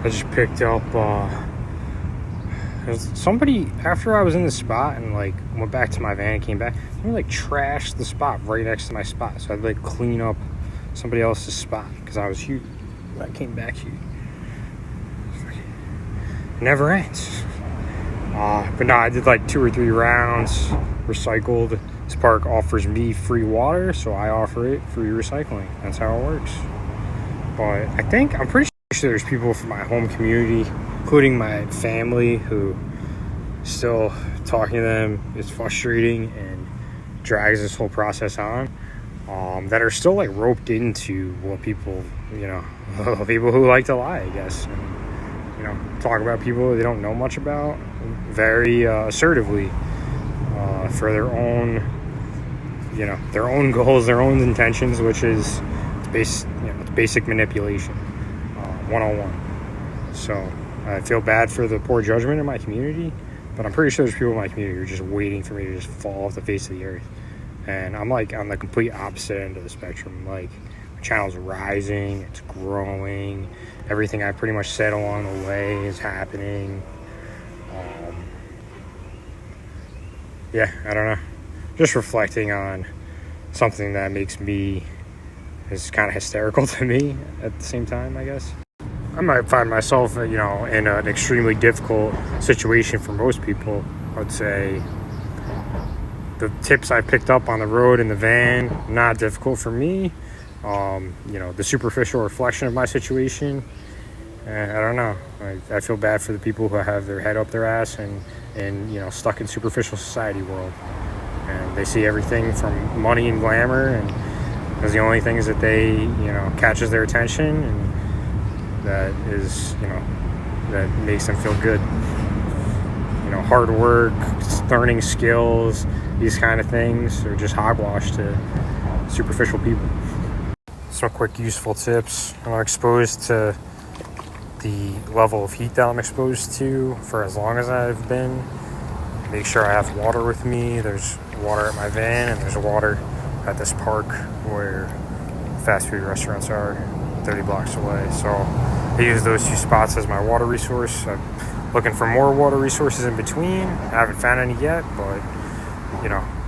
I just picked up somebody, after I was in the spot and like went back to my van and came back, they like trashed the spot right next to my spot, so I'd like clean up somebody else's spot because I was here. I came back here. It never ends. But no, I did like 2 or 3 rounds, recycled. This park offers me free water, so I offer it free recycling. That's how it works. But I'm pretty sure there's people from my home community, including my family, who still talking to them is frustrating and drags this whole process on, that are still like roped into what people, people who like to lie, I guess, and, talk about people they don't know much about very assertively for their own, their own goals, their own intentions, which is it's basic manipulation, 101. So I feel bad for the poor judgment in my community, but I'm pretty sure there's people in my community who are just waiting for me to just fall off the face of the earth. And I'm like on the complete opposite end of the spectrum. Like, my channel's rising, it's growing. Everything I pretty much said along the way is happening. I don't know. Just reflecting on something that makes me, is kind of hysterical to me at the same time, I guess. I might find myself, in an extremely difficult situation for most people. I would say the tips I picked up on the road in the van, not difficult for me. The superficial reflection of my situation, I don't know. I feel bad for the people who have their head up their ass and stuck in superficial society world. And they see everything from money and glamour, and that's the only things that they, catches their attention, and that is, that makes them feel good. Hard work, learning skills, these kind of things are just hogwash to superficial people. Some quick useful tips. I'm exposed to the level of heat that I'm exposed to for as long as I've been. Make sure I have water with me. There's water at my van, and there's water at this park where fast food restaurants are 30 blocks away. So I use those 2 spots as my water resource. I'm looking for more water resources in between. I haven't found any yet, but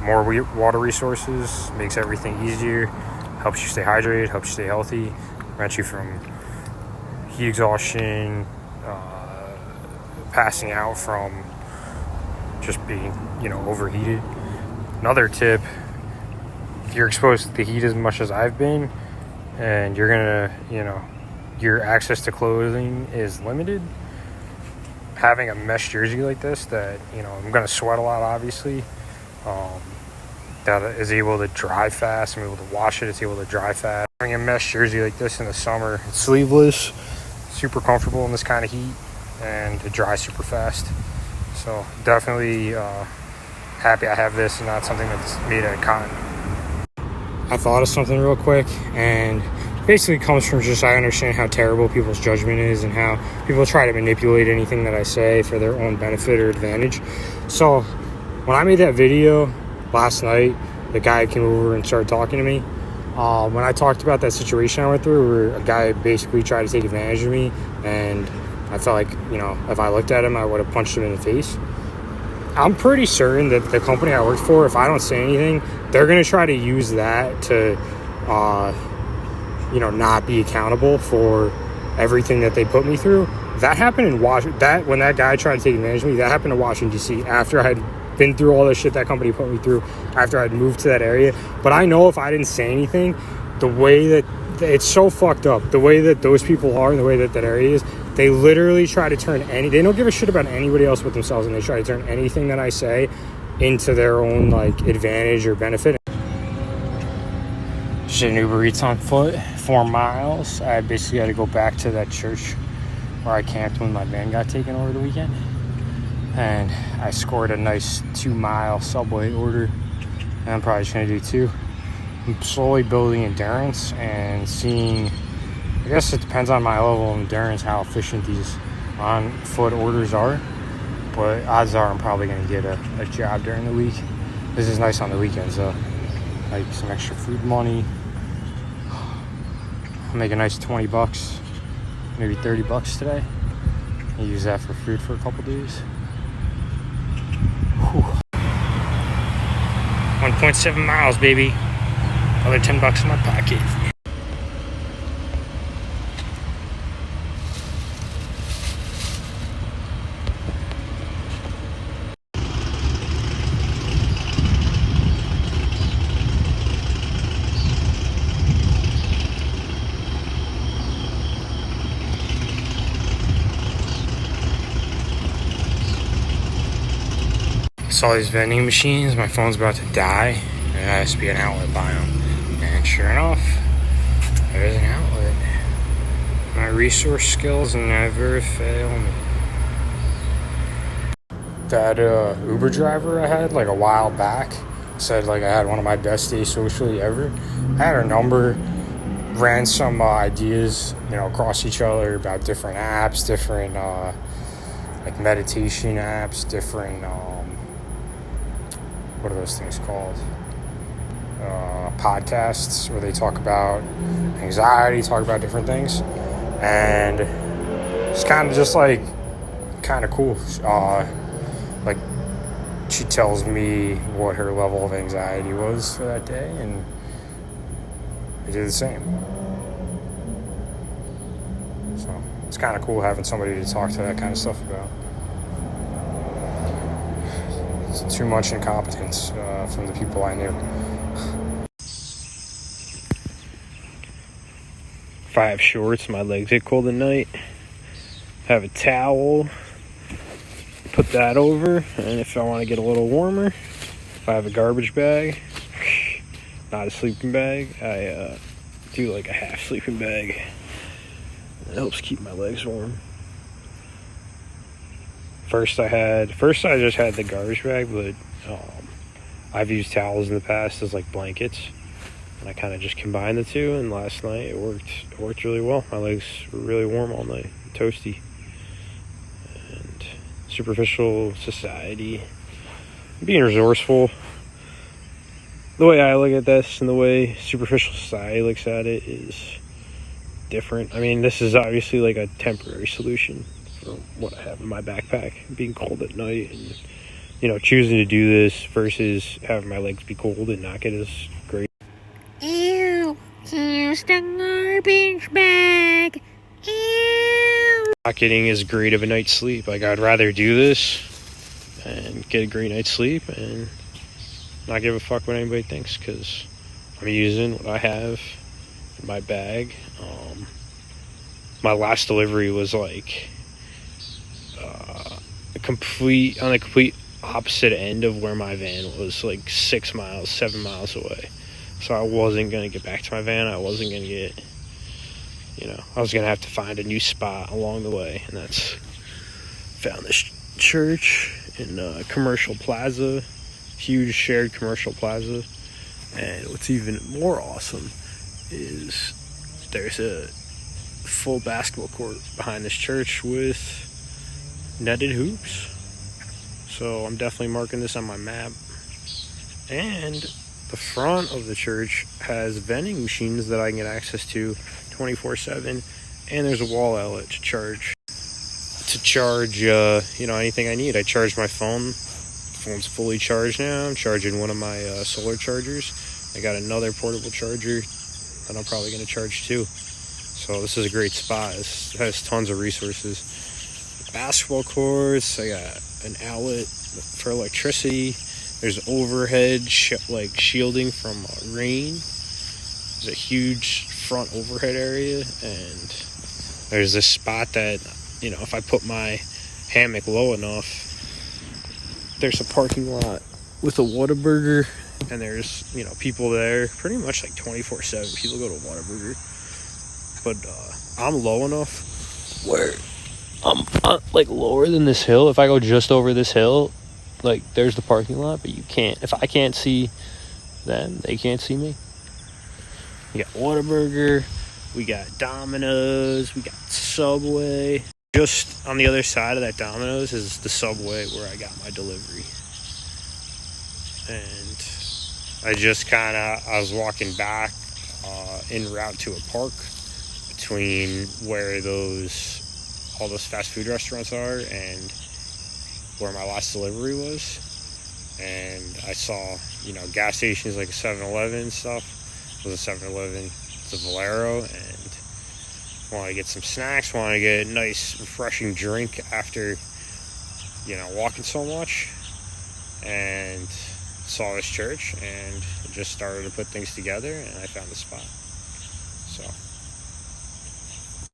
more water resources makes everything easier, helps you stay hydrated, helps you stay healthy, prevents you from heat exhaustion, passing out from just being, overheated. Another tip, if you're exposed to the heat as much as I've been, and you're gonna, your access to clothing is limited, having a mesh jersey like this that, I'm gonna sweat a lot, obviously, that is able to dry fast. I'm able to wash it, it's able to dry fast. Having a mesh jersey like this in the summer, it's sleeveless, super comfortable in this kind of heat, and it dries super fast. So definitely happy I have this and not something that's made out of cotton. I thought of something real quick, and basically comes from just I understand how terrible people's judgment is and how people try to manipulate anything that I say for their own benefit or advantage. So when I made that video last night, the guy came over and started talking to me. When I talked about that situation I went through where a guy basically tried to take advantage of me, and I felt like, if I looked at him, I would have punched him in the face. I'm pretty certain that the company I work for, if I don't say anything, they're going to try to use that to, not be accountable for everything that they put me through. That happened in Washington. When that guy tried to take advantage of me, that happened in Washington, D.C. after I had been through all the shit that company put me through, after I'd moved to that area. But I know if I didn't say anything, the way that it's so fucked up, the way that those people are and the way that area is, they literally try to turn they don't give a shit about anybody else but themselves, and they try to turn anything that I say into their own advantage or benefit. Just an Uber Eats on foot, 4 miles. I basically had to go back to that church where I camped when my van got taken over the weekend, and I scored a nice 2-mile Subway order, and I'm probably just gonna do 2. I'm slowly building endurance and seeing, I guess it depends on my level of endurance, how efficient these on-foot orders are. But odds are I'm probably going to get a job during the week. This is nice on the weekends, though. Like some extra food money. I'll make a nice $20. maybe $30 today. I use that for food for a couple days. Whew. 1.7 miles, baby. Another $10 in my pocket. Saw these vending machines. My phone's about to die. There has to be an outlet by them. And sure enough, there's an outlet. My resource skills never fail me. That Uber driver I had like a while back said like I had one of my best days socially ever. I had her number, ran some ideas, across each other about different apps, different like meditation apps, different what are those things called? Podcasts where they talk about anxiety, talk about different things, and it's kind of just like kind of cool. Like she tells me what her level of anxiety was for that day, and I did the same. So it's kind of cool having somebody to talk to that kind of stuff about. It's too much incompetence from the people I knew. If I have shorts, my legs get cold at night. Have a towel, put that over, and if I want to get a little warmer, if I have a garbage bag, not a sleeping bag, I do like a half sleeping bag. It helps keep my legs warm. First I just had the garbage bag, but I've used towels in the past as like blankets, and I kind of just combined the two, and last night it worked really well. My legs were really warm all night, toasty. And superficial society, being resourceful, the way I look at this and the way superficial society looks at it is different. I mean, this is obviously like a temporary solution for what I have in my backpack, being cold at night, and choosing to do this versus having my legs be cold and not get as great. Ew, here's the garbage bag. Ew. Not getting as great of a night's sleep. Like, I'd rather do this and get a great night's sleep and not give a fuck what anybody thinks, because I'm using what I have in my bag. My last delivery was like a complete opposite end of where my van was, like 7 miles away. So I wasn't going to get back to my van. I wasn't going to get, I was going to have to find a new spot along the way. And that's found this church in Commercial Plaza, huge shared commercial plaza. And what's even more awesome is there's a full basketball court behind this church with netted hoops. So I'm definitely marking this on my map. And the front of the church has vending machines that I can get access to 24/7, and there's a wall outlet to charge anything I need. I charge my phone. Phone's fully charged now. I'm charging one of my solar chargers. I got another portable charger that I'm probably going to charge too. So this is a great spot. It has tons of resources. Basketball courts. I got an outlet for electricity. There's overhead shielding from rain. There's a huge front overhead area, and there's this spot that, if I put my hammock low enough, there's a parking lot with a Whataburger, and there's, people there pretty much like 24/7. People go to Whataburger, but I'm low enough where I'm like lower than this hill. If I go just over this hill, like there's the parking lot, but if I can't see them, they can't see me. We got Whataburger, we got Domino's, we got Subway. Just on the other side of that Domino's is the Subway where I got my delivery. And I was walking back en route to a park between where all those fast food restaurants are and where my last delivery was. And I saw, gas stations like a 7-Eleven and stuff. It was a 7-Eleven, it's a Valero, and wanted to get some snacks, wanted to get a nice, refreshing drink after, walking so much. And saw this church and just started to put things together, and I found the spot. So